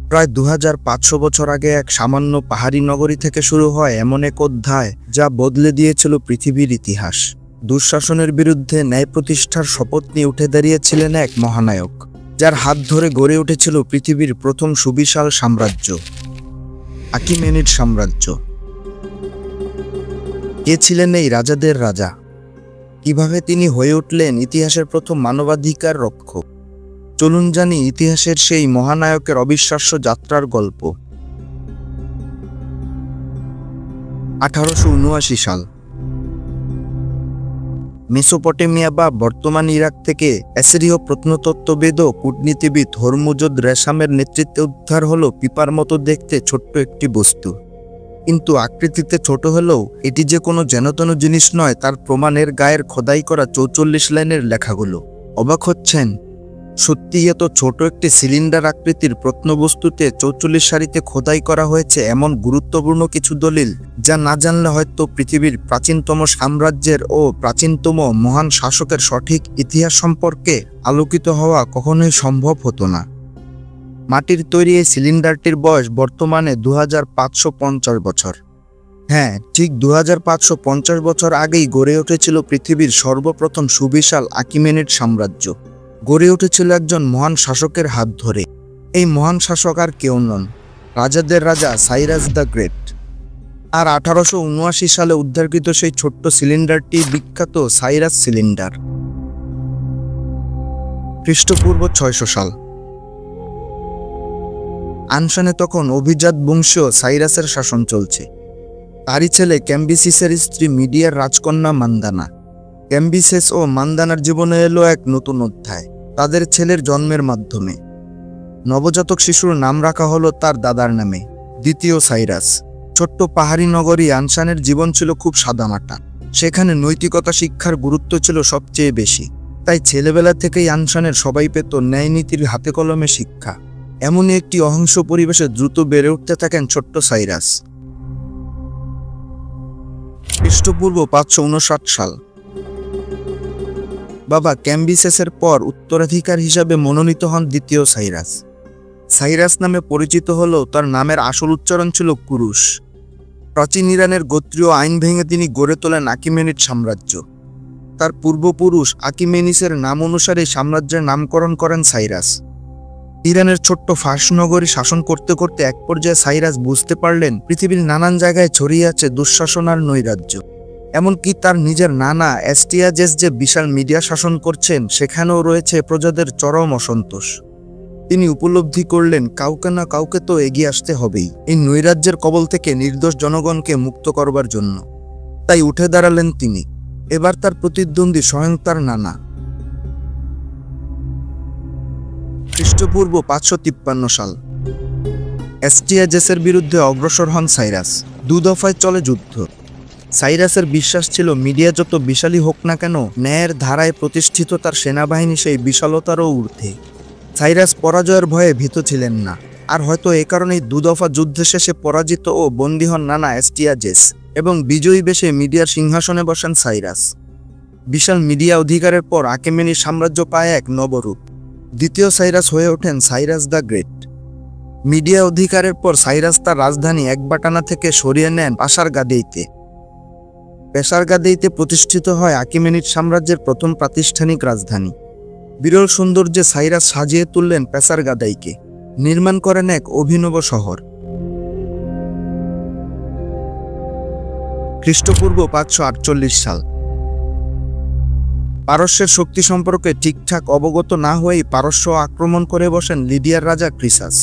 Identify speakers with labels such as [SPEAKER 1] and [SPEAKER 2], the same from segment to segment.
[SPEAKER 1] প্রায় 2500 বছর আগে এক সামান্য পাহাড়ি নগরী থেকে শুরু হয় এমন এক অধ্যায় যা বদলে দিয়েছিল পৃথিবীর ইতিহাস। দুঃশাসনের বিরুদ্ধে ন্যায় প্রতিষ্ঠার শপথ নিয়ে উঠে দাঁড়িয়েছিলেন এক মহানায়ক, যার হাত ধরে গড়ে উঠেছিল পৃথিবীর প্রথম সুবিশাল সাম্রাজ্য, আকিমেনিড সাম্রাজ্য। কে ছিলেন এই রাজাদের রাজা? কিভাবে তিনি হয়ে উঠলেন ইতিহাসের প্রথম মানবাধিকার রক্ষক? চলুন জানি ইতিহাসের সেই মহানায়কের অবিশ্বাস্য যাত্রার গল্প। 1879 সাল। মেসোপটেমিয়া বা বর্তমান ইরাক থেকে অ্যাসিরীয় প্রত্নতত্ত্ববিদ ও কূটনীতিবিদ হরমুজদ রেশামের নেতৃত্বে উদ্ধার হলো পিপার মতো দেখতে ছোট্ট একটি বস্তু। কিন্তু আকৃতিতে ছোট হলেও এটি যে কোনো যেনতেন জিনিস নয় তার প্রমাণের গায়ের খোদাই করা 44 লাইনের লেখাগুলো। অবাক হচ্ছেন? সত্যি এত ছোট একটি সিলিন্ডার আকৃতির প্রত্নবস্তুতে 44 সারিতে খোদাই করা হয়েছে এমন গুরুত্বপূর্ণ কিছু দলিল, যা না জানলে হয়তো পৃথিবীর প্রাচীনতম সাম্রাজ্যের ও প্রাচীনতম মহান শাসকের সঠিক ইতিহাস সম্পর্কে আলোকিত হওয়া কখনোই সম্ভব হতো না। মাটির তৈরি এই সিলিন্ডারটির বয়স বর্তমানে 2550 বছর। হ্যাঁ, ঠিক 2550 বছর আগেই গড়ে উঠেছিল পৃথিবীর সর্বপ্রথম সুবিশাল আকিমেনিড সাম্রাজ্য। গড়ে উঠেছিল একজন মহান শাসকের হাত ধরে। এই মহান শাসক আর কেউ নন, রাজাদের রাজা সাইরাস দ্য গ্রেট। আর 1879 সালে উদ্ধারকৃত সেই ছোট্ট সিলিন্ডারটি বিখ্যাত সাইরাস সিলিন্ডার। খ্রিস্টপূর্ব 600 সাল। আনসানে তখন অভিজাত বংশীয় সাইরাসের শাসন চলছে। তারই ছেলে ক্যাম্বিসিসের স্ত্রী মিডিয়ার রাজকন্যা মান্দানা। ক্যাম্বিসেস ও মান্দানার জীবনে এলো এক নতুন অধ্যায় তাদের ছেলের জন্মের মাধ্যমে। নবজাতক শিশুর নাম রাখা হলো তার দাদার নামে, দ্বিতীয় সাইরাস। ছোট্ট পাহাড়ি নগরী আনসানের জীবন ছিল খুব সাদামাটা। সেখানে নৈতিকতা শিক্ষার গুরুত্ব ছিল সবচেয়ে বেশি। তাই ছেলেবেলা থেকেই আনসানের সবাই পেত ন্যায় নীতির হাতে কলমে শিক্ষা। এমনই একটি অহিংস পরিবেশে দ্রুত বেড়ে উঠতে থাকেন ছোট্ট সাইরাস। খ্রিস্টপূর্ব 559 সাল। বাবা ক্যাম্বিসেসের পর উত্তরাধিকার হিসাবে মনোনীত হন দ্বিতীয় সাইরাস। সাইরাস নামে পরিচিত হলেও তার নামের আসল উচ্চারণ ছিল কুরুশ। প্রাচীন ইরানের গোত্রীয় আইন ভেঙে তিনি গড়ে তোলেন আকিমেনিড সাম্রাজ্য। তার পূর্বপুরুষ আকিমেনিসের নাম অনুসারে সাম্রাজ্যের নামকরণ করেন সাইরাস। ইরানের ছোট্ট ফার্স নগরী শাসন করতে করতে এক পর্যায়ে সাইরাস বুঝতে পারলেন পৃথিবীর নানান জায়গায় ছড়িয়ে আছে দুঃশাসন আর নৈরাজ্য। এমনকি তার নিজের নানা অ্যাস্টিয়াজেস যে বিশাল মিডিয়া শাসন করছেন সেখানেও রয়েছে প্রজাদের চরম অসন্তোষ। তিনি উপলব্ধি করলেন কাউকে না কাউকে তো এগিয়ে আসতে হবেই এই নৈরাজ্যের কবল থেকে নির্দোষ জনগণকে মুক্ত করবার জন্য। তাই উঠে দাঁড়ালেন তিনি। এবার তার প্রতিদ্বন্দ্বী স্বয়ং তার নানা। খ্রিস্টপূর্ব 553 সাল। অ্যাস্টিয়াজেসের বিরুদ্ধে অগ্রসর হন সাইরাস। 2 দফায় চলে যুদ্ধ। সাইরাসের বিশ্বাস ছিল মিডিয়া যত বিশালই হোক না কেন, ন্যায়ের ধারায় প্রতিষ্ঠিত তার সেনাবাহিনী সেই বিশালতারও ঊর্ধ্বে। সাইরাস পরাজয়ের ভয়ে ভীত ছিলেন না। আর হয়তো এ কারণেই 2 দফা যুদ্ধে শেষে পরাজিত ও বন্দী হন নানা অ্যাস্টিয়াজেস এবং বিজয়ী বেশে মিডিয়ার সিংহাসনে বসেন সাইরাস। বিশাল মিডিয়া অধিকারের পর আকিমেনিড সাম্রাজ্য পায় এক নবরূপ। দ্বিতীয় সাইরাস হয়ে ওঠেন সাইরাস দ্য গ্রেট। মিডিয়া অধিকারের পর সাইরাস তার রাজধানী একবাটানা থেকে সরিয়ে নেন পাশারগাদেইতে। পেশারগাদেইতে প্রতিষ্ঠিত হয় আকিমেনিড সাম্রাজ্যের প্রথম প্রাতিষ্ঠানিক রাজধানী। বিরল সৌন্দর্যে সাইরাস সাজিয়ে তুললেন পেশারগাদাইকে, নির্মাণ করেন এক অভিনব শহর। খ্রিস্টপূর্ব 548 সাল। পারস্যের শক্তি সম্পর্কে ঠিকঠাক অবগত না হয়েই পারস্য আক্রমণ করে বসেন লিডিয়ার রাজা ক্রিসাস।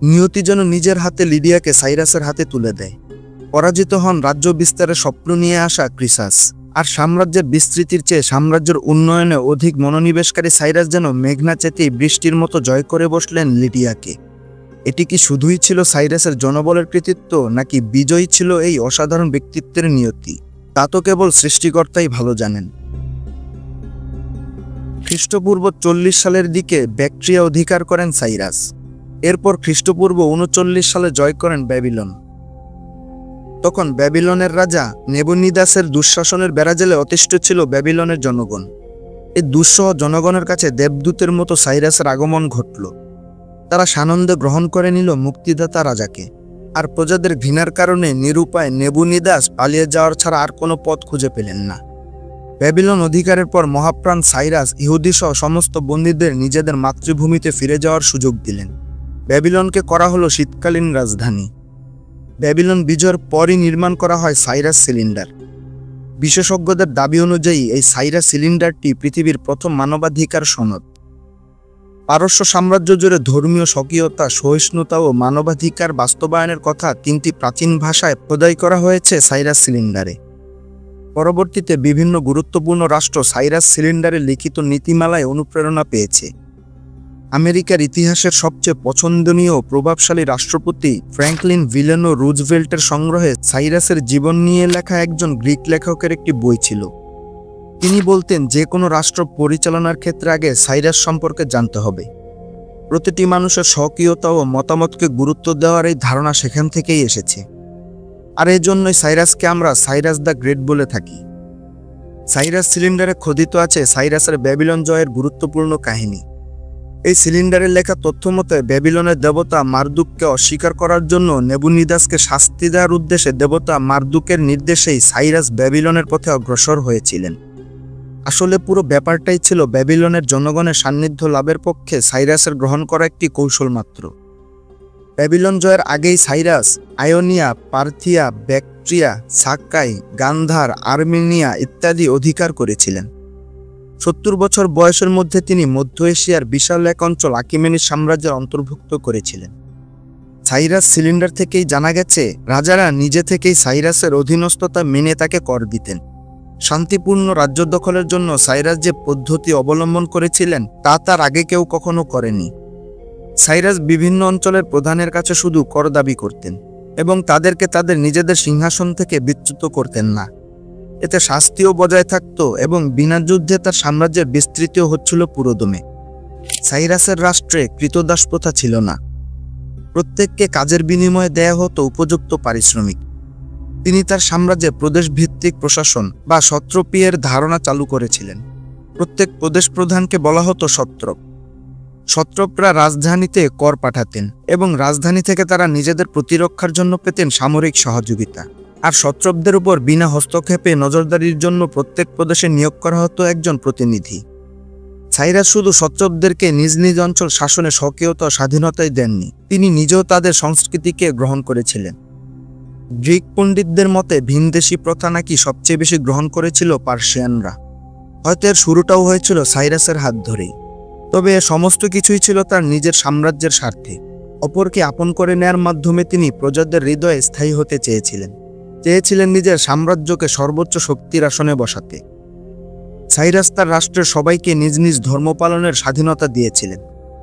[SPEAKER 1] নিয়তি যেন নিজের হাতে লিডিয়াকে সাইরাসের হাতে তুলে দেয়। পরাজিত হন রাজ্য বিস্তারের স্বপ্ন নিয়ে আসা ক্রিসাস। আর সাম্রাজ্যের বিস্তৃতির চেয়ে সাম্রাজ্যের উন্নয়নে অধিক মনোনিবেশকারী সাইরাস যেন মেঘনা চেতেই বৃষ্টির মতো জয় করে বসলেন লিডিয়াকে। এটি কি শুধুই ছিল সাইরাসের জনবলের কৃতিত্ব, নাকি বিজয়ী ছিল এই অসাধারণ ব্যক্তিত্বের নিয়তি? তা তো কেবল সৃষ্টিকর্তাই ভালো জানেন। খ্রিস্টপূর্ব 40 সালের দিকে ব্যাকট্রিয়া অধিকার করেন সাইরাস। এরপর খ্রিস্টপূর্ব 39 সালে জয় করেন ব্যাবিলন। তখন ব্যাবিলনের রাজা নেবুনিদাসের দুঃশাসনের বেড়াজালে অতিষ্ঠ ছিল ব্যাবিলনের জনগণ। এই দুঃসহ জনগণের কাছে দেবদূতের মতো সাইরাসের আগমন ঘটল। তারা সানন্দে গ্রহণ করে নিল মুক্তিদাতা রাজাকে, আর প্রজাদের ঘৃণার কারণে নিরুপায় নেবুনিদাস পালিয়ে যাওয়ার ছাড়া আর কোনো পথ খুঁজে পেলেন না। ব্যাবিলন অধিকারের পর মহাপ্রাণ সাইরাস ইহুদিসহ সমস্ত বন্দীদের নিজেদের মাতৃভূমিতে ফিরে যাওয়ার সুযোগ দিলেন। ব্যাবিলনকে করা হলো শীতকালীন রাজধানী। ব্যাবিলন বিজয়ের পরই নির্মাণ করা হয় সাইরাস সিলিন্ডার। বিশেষজ্ঞদের দাবি অনুযায়ী এই সাইরাস সিলিন্ডারটি পৃথিবীর প্রথম মানবাধিকার সনদ। পারস্য সাম্রাজ্য জুড়ে ধর্মীয় স্বকীয়তা, সহিষ্ণুতা ও মানবাধিকার বাস্তবায়নের কথা 3টি প্রাচীন ভাষায় খোদাই করা হয়েছে সাইরাস সিলিন্ডারে। পরবর্তীতে বিভিন্ন গুরুত্বপূর্ণ রাষ্ট্র সাইরাস সিলিন্ডারের লিখিত নীতিমালায় অনুপ্রেরণা পেয়েছে। আমেরিকার ইতিহাসের সবচেয়ে পছন্দনীয় ও প্রভাবশালী রাষ্ট্রপতি ফ্র্যাঙ্কলিন ডিলানো রুজভেল্টের সংগ্রহে সাইরাসের জীবন নিয়ে লেখা একজন গ্রিক লেখকের একটি বই ছিল। তিনি বলতেন, যে কোনো রাষ্ট্র পরিচালনার ক্ষেত্রে আগে সাইরাস সম্পর্কে জানতে হবে। প্রতিটি মানুষের স্বকীয়তা ও মতামতকে গুরুত্ব দেওয়ার এই ধারণা সেখান থেকেই এসেছে। আর এই জন্যই সাইরাসকে আমরা সাইরাস দ্য গ্রেট বলে থাকি। সাইরাস সিলিন্ডারে খোদিত আছে সাইরাসের ব্যাবিলন জয়ের গুরুত্বপূর্ণ কাহিনী। এই সিলিন্ডারের লেখা তথ্য মতে ব্যাবিলনের দেবতা মারদুককে অস্বীকার করার জন্য নেবুনিদাসকে শাস্তি দেওয়ার উদ্দেশ্যে দেবতা মারদুকের নির্দেশেই সাইরাস ব্যাবিলনের পথে অগ্রসর হয়েছিলেন। আসলে পুরো ব্যাপারটাই ছিল ব্যাবিলনের জনগণের সান্নিধ্য লাভের পক্ষে সাইরাসের গ্রহণ করা একটি কৌশল মাত্র। ব্যাবিলন জয়ের আগেই সাইরাস আয়োনিয়া, পার্থিয়া, ব্যাকট্রিয়া, সাক্কাই, গান্ধার, আর্মেনিয়া ইত্যাদি অধিকার করেছিলেন। 70 বছর বয়সের মধ্যে তিনি মধ্য এশিয়ার বিশাল এক অঞ্চল আকিমেনিড সাম্রাজ্যের অন্তর্ভুক্ত করেছিলেন। সাইরাস সিলিন্ডার থেকেই জানা গেছে রাজারা নিজে থেকেই সাইরাসের অধীনস্থতা মেনে তাকে কর দিতেন। শান্তিপূর্ণ রাজ্য দখলের জন্য সাইরাস যে পদ্ধতি অবলম্বন করেছিলেন তা তার আগে কেউ কখনো করেনি। সাইরাস বিভিন্ন অঞ্চলের প্রধানের কাছে শুধু কর দাবি করতেন এবং তাদেরকে তাদের নিজেদের সিংহাসন থেকে বিচ্যুত করতেন না। এতে শাস্তিও বজায় থাকত এবং বিনা যুদ্ধে তার সাম্রাজ্যের বিস্তৃতিও হচ্ছিল পুরোদমে। সাইরাসের রাষ্ট্রে কৃতদাস প্রথা ছিল না। প্রত্যেককে কাজের বিনিময়ে দেয়া হতো উপযুক্ত পারিশ্রমিক। তিনি তার সাম্রাজ্যে প্রদেশভিত্তিক প্রশাসন বা সত্রপীয়ের ধারণা চালু করেছিলেন। প্রত্যেক প্রদেশ প্রধানকে বলা হতো সত্রপ। সত্রপরা রাজধানীতে কর পাঠাতেন এবং রাজধানী থেকে তারা নিজেদের প্রতিরক্ষার জন্য পেতেন সামরিক সহযোগিতা। আর সত্রপদের উপর বিনা হস্তক্ষেপে নজরদারির জন্য প্রত্যেক প্রদেশে নিয়োগ করা হতো একজন প্রতিনিধি। সাইরাস শুধু সত্রপদেরকে নিজ নিজ অঞ্চল শাসনে স্বকীয়তা ও স্বাধীনতাই দেননি, তিনি নিজেও তাদের সংস্কৃতিকে গ্রহণ করেছিলেন। গ্রিক পণ্ডিতদের মতে ভিনদেশী প্রথা নাকি সবচেয়ে বেশি গ্রহণ করেছিল পার্সিয়ানরা। হয়তো এর শুরুটাও হয়েছিল সাইরাসের হাত ধরেই। তবে এ সমস্ত কিছুই ছিল তার নিজের সাম্রাজ্যের স্বার্থে। অপরকে আপন করে নেয়ার মাধ্যমে তিনি প্রজাদের হৃদয়ে স্থায়ী হতে চেয়েছিলেন নিজের সাম্রাজ্যকে সর্বোচ্চ শক্তির আসনে বসাতে। সাইরাস তার রাষ্ট্রের সবাইকে নিজ নিজ ধর্ম পালনের স্বাধীনতা দিয়েছিলেন,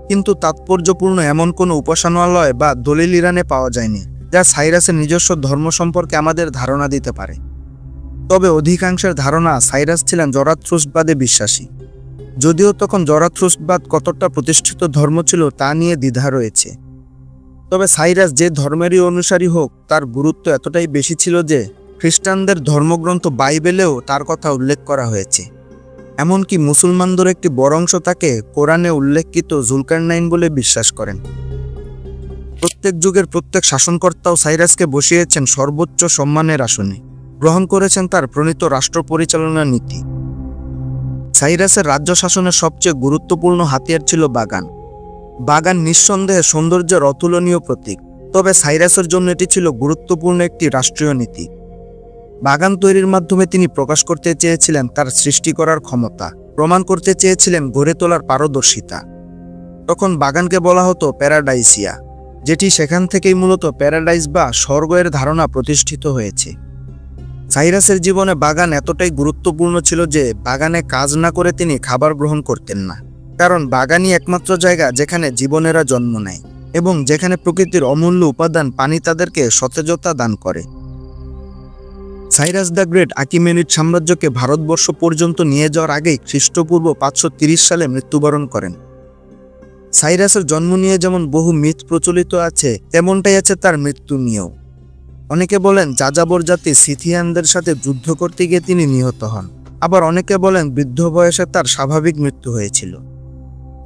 [SPEAKER 1] কিন্তু তাৎপর্যপূর্ণ এমন কোনো উপাসনালয় বা দলিল ইরানে পাওয়া যায়নি যা সাইরাসের নিজস্ব ধর্ম সম্পর্কে আমাদের ধারণা দিতে পারে। তবে অধিকাংশের ধারণা সাইরাস ছিলেন জরাথ্রুস্টবাদে বিশ্বাসী। যদিও তখন জরাথ্রুস্টবাদ কতটা প্রতিষ্ঠিত ধর্ম ছিল তা নিয়ে দ্বিধা রয়েছে। তবে সাইরাস যে ধর্মেরই অনুসারী হোক, তার গুরুত্ব এতটাই বেশি ছিল যে খ্রিস্টানদের ধর্মগ্রন্থ বাইবেলেও তার কথা উল্লেখ করা হয়েছে। এমনকি মুসলমানদের একটি বড় অংশ তাকে কোরআনে উল্লেখিত জুলকারনাইন বলে বিশ্বাস করেন। প্রত্যেক যুগের প্রত্যেক শাসনকর্তাও সাইরাসকে বসিয়েছেন সর্বোচ্চ সম্মানের আসনে, গ্রহণ করেছেন তার প্রণীত রাষ্ট্র পরিচালনা নীতি। সাইরাসের রাজ্য শাসনের সবচেয়ে গুরুত্বপূর্ণ হাতিয়ার ছিল বাগান। বাগান নিঃসন্দেহে সৌন্দর্যের অতুলনীয় প্রতীক, তবে সাইরাসের জন্য এটি ছিল গুরুত্বপূর্ণ একটি রাষ্ট্রীয় নীতি। বাগান তৈরির মাধ্যমে তিনি প্রকাশ করতে চেয়েছিলেন তার সৃষ্টি করার ক্ষমতা, প্রমাণ করতে চেয়েছিলেন গড়ে তোলার পারদর্শিতা। তখন বাগানকে বলা হতো প্যারাডাইসিয়া, যেটি সেখান থেকেই মূলত প্যারাডাইস বা স্বর্গের ধারণা প্রতিষ্ঠিত হয়েছে। সাইরাসের জীবনে বাগান এতটাই গুরুত্বপূর্ণ ছিল যে বাগানে কাজ না করে তিনি খাবার গ্রহণ করতেন না, কারণ বাগানই একমাত্র জায়গা যেখানে জীবনেরা জন্ম নেয় এবং যেখানে প্রকৃতির অমূল্য উপাদান পানি তাদেরকে সতেজতা দান করে। সাইরাস দ্য গ্রেট আকিমেনিড সাম্রাজ্যকে ভারতবর্ষ পর্যন্ত নিয়ে যাওয়ার আগেই খ্রিস্টপূর্ব 530 সালে মৃত্যুবরণ করেন। সাইরাসের জন্ম নিয়ে যেমন বহু মিথ প্রচলিত আছে, তেমনটাই আছে তার মৃত্যু নিয়েও। অনেকে বলেন যাযাবর জাতি সিথিয়ানদের সাথে যুদ্ধ করতে গিয়ে তিনি নিহত হন, আবার অনেকে বলেন বৃদ্ধ বয়সে তার স্বাভাবিক মৃত্যু হয়েছিল।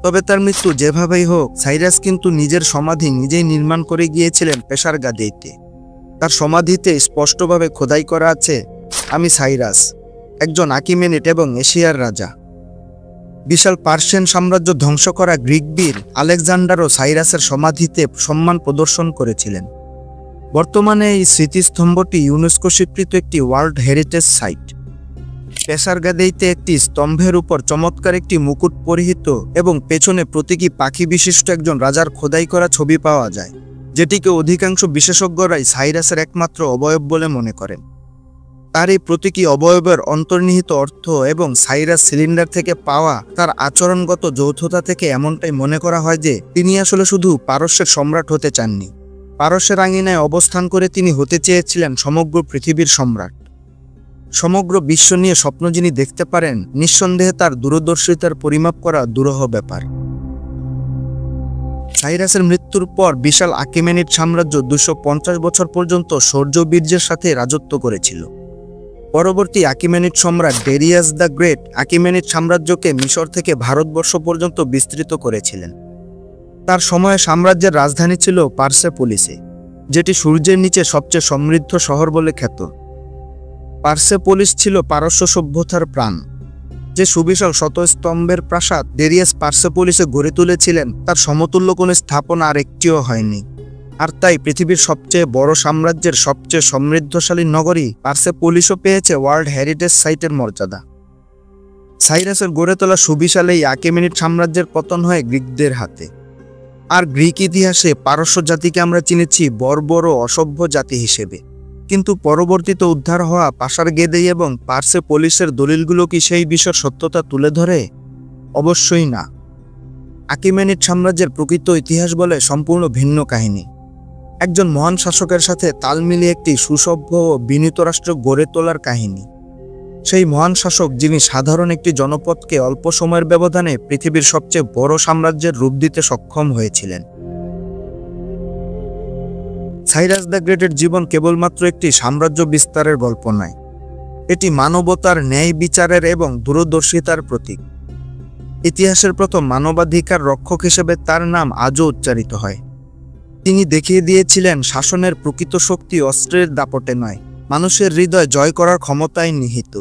[SPEAKER 1] তবে তার মৃত্যু যেভাবেই হোক, সাইরাস কিন্তু নিজের সমাধি নিজেই নির্মাণ করে গিয়েছিলেন পেশার গাদিতে। তার সমাধিতে স্পষ্টভাবে খোদাই করা আছে, আমি সাইরাস, একজন আকিমেনিড এবং এশিয়ার রাজা। বিশাল পার্সিয়ান সাম্রাজ্য ধ্বংস করা গ্রিক বীর আলেকজান্ডারও সাইরাসের সমাধিতে সম্মান প্রদর্শন করেছিলেন। বর্তমানে এই স্মৃতিস্তম্ভটি ইউনেস্কো স্বীকৃত একটি ওয়ার্ল্ড হেরিটেজ সাইট। পেশার গাদিতে একটি স্তম্ভের উপর চমৎকার একটি মুকুট পরিহিত এবং পেছনে প্রতীকী পাখি বিশিষ্ট একজন রাজার খোদাই করা ছবি পাওয়া যায়, যেটিকে অধিকাংশ বিশেষজ্ঞরাই সাইরাসের একমাত্র অবয়ব বলে মনে করেন। তার এই প্রতীকী অবয়বের অন্তর্নিহিত অর্থ এবং সাইরাস সিলিন্ডার থেকে পাওয়া তার আচরণগত যৌথতা থেকে এমনটাই মনে করা হয় যে তিনি আসলে শুধু পারস্যের সম্রাট হতে চাননি। পারস্যের আঙিনায় অবস্থান করে তিনি হতে চেয়েছিলেন সমগ্র পৃথিবীর সম্রাট। সমগ্র বিশ্ব নিয়ে স্বপ্ন যিনি দেখতে পারেন, নিঃসন্দেহে তার দূরদর্শিতার পরিমাপ করা দুরূহ ব্যাপার। সাইরাসের মৃত্যুর পর বিশাল আকিমেনিড সাম্রাজ্য 250 বছর পর্যন্ত শৌর্যবীর্যের সাথে রাজত্ব করেছিল। পরবর্তী আকিমেনিড সম্রাট ডেরিয়াস দ্য গ্রেট আকিমেনিড সাম্রাজ্যকে মিশর থেকে ভারতবর্ষ পর্যন্ত বিস্তৃত করেছিলেন। তার সময়ে সাম্রাজ্যের রাজধানী ছিল পার্সেপোলিসে, যেটি সূর্যের নিচে সবচেয়ে সমৃদ্ধ শহর বলে খ্যাত। পার্সেপোলিস ছিল পারস্য সভ্যতার প্রাণ। যে সুবিশাল শতস্তম্ভের প্রাসাদ ডেরিয়াস পার্সেপোলিসে গড়ে তুলেছিলেন, তার সমতুল্য কোনো স্থাপনা আর একটিও হয়নি। আর তাই পৃথিবীর সবচেয়ে বড় সাম্রাজ্যের সবচেয়ে সমৃদ্ধশালী নগরী পার্সেপোলিসও পেয়েছে ওয়ার্ল্ড হেরিটেজ সাইটের মর্যাদা। সাইরাসের গড়ে তোলা সুবিশাল এই আকিমেনিড সাম্রাজ্যের পতন হয় গ্রিকদের হাতে। আর গ্রিক ইতিহাসে পারস্য জাতিকে আমরা চিনেছি বর্বর ও অসভ্য জাতি হিসেবে। কিন্তু পরবর্তীতে উদ্ধার হওয়া পাষার গেদেই এবং পার্সেপোলিসের দলিলগুলো কি সেই বিষয়ের সত্যতা তুলে ধরে? অবশ্যই না। আকিমেনিড সাম্রাজ্যের প্রকৃত ইতিহাস বলে সম্পূর্ণ ভিন্ন কাহিনী। একজন মহান শাসকের সাথে তাল মিলিয়ে একটি সুসভ্য ও বিনীত রাষ্ট্র গড়ে তোলার কাহিনী। সেই মহান শাসক যিনি সাধারণ একটি জনপদকে অল্প সময়ের ব্যবধানে পৃথিবীর সবচেয়ে বড় সাম্রাজ্যের রূপ দিতে সক্ষম হয়েছিলেন। সাইরাস দ্য গ্রেটের জীবন কেবলমাত্র একটি সাম্রাজ্য বিস্তারের গল্প নয়, এটি মানবতার, ন্যায় বিচারের এবং দূরদর্শিতার প্রতীক। ইতিহাসের প্রথম মানবাধিকার রক্ষক হিসেবে তার নাম আজও উচ্চারিত হয়। তিনি দেখিয়ে দিয়েছিলেন শাসনের প্রকৃত শক্তি অস্ত্রের দাপটে নয়, মানুষের হৃদয় জয় করার ক্ষমতায় নিহিত।